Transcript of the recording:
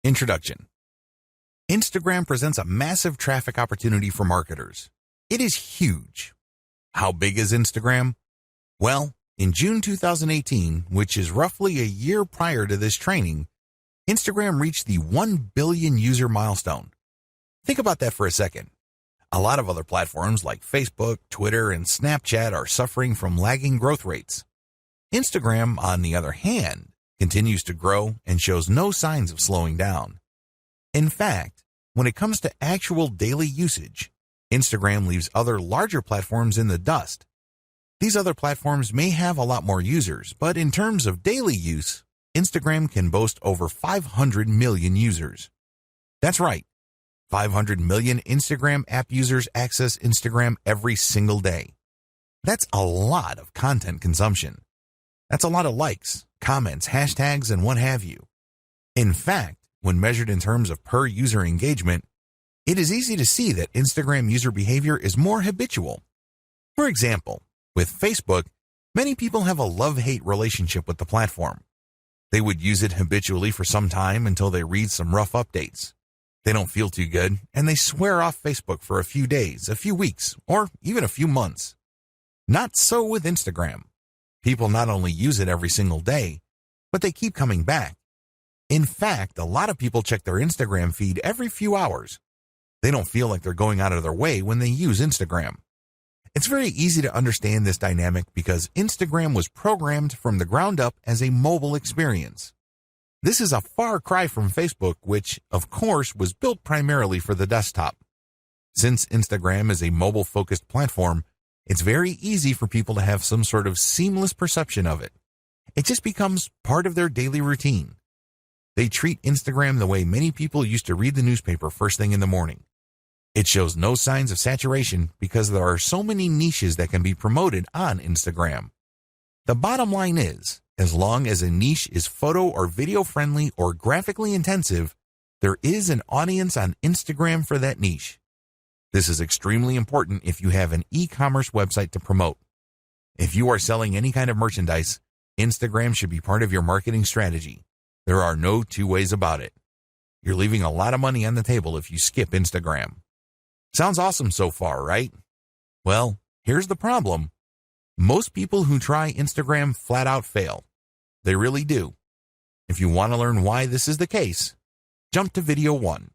Introduction. Instagram presents a massive traffic opportunity for marketers. It is huge. How big is Instagram? Well, in June 2018, which is roughly a year prior to this training, Instagram reached the 1 billion user milestone. Think about that for a second. A lot of other platforms like Facebook, Twitter, and Snapchat are suffering from lagging growth rates. Instagram, on the other hand, continues to grow and shows no signs of slowing down. In fact, when it comes to actual daily usage, Instagram leaves other larger platforms in the dust. These other platforms may have a lot more users, but in terms of daily use, Instagram can boast over 500 million users. That's right. 500 million Instagram app users access Instagram every single day. That's a lot of content consumption. That's a lot of likes, comments, hashtags, and what have you. In fact, when measured in terms of per user engagement, it is easy to see that Instagram user behavior is more habitual. For example, with Facebook, many people have a love-hate relationship with the platform. They would use it habitually for some time until they read some rough updates. They don't feel too good, and they swear off Facebook for a few days, a few weeks, or even a few months. Not so with Instagram. People not only use it every single day, but they keep coming back. In fact, a lot of people check their Instagram feed every few hours. They don't feel like they're going out of their way when they use Instagram. It's very easy to understand this dynamic because Instagram was programmed from the ground up as a mobile experience. This is a far cry from Facebook, which, of course, was built primarily for the desktop. Since Instagram is a mobile-focused platform, it's very easy for people to have some sort of seamless perception of it. It just becomes part of their daily routine. They treat Instagram the way many people used to read the newspaper first thing in the morning. It shows no signs of saturation because there are so many niches that can be promoted on Instagram. The bottom line is, as long as a niche is photo or video friendly or graphically intensive, there is an audience on Instagram for that niche. This is extremely important if you have an e-commerce website to promote. If you are selling any kind of merchandise, Instagram should be part of your marketing strategy. There are no two ways about it. You're leaving a lot of money on the table if you skip Instagram. Sounds awesome so far, right? Well, here's the problem. Most people who try Instagram flat out fail. They really do. If you want to learn why this is the case, jump to video 1.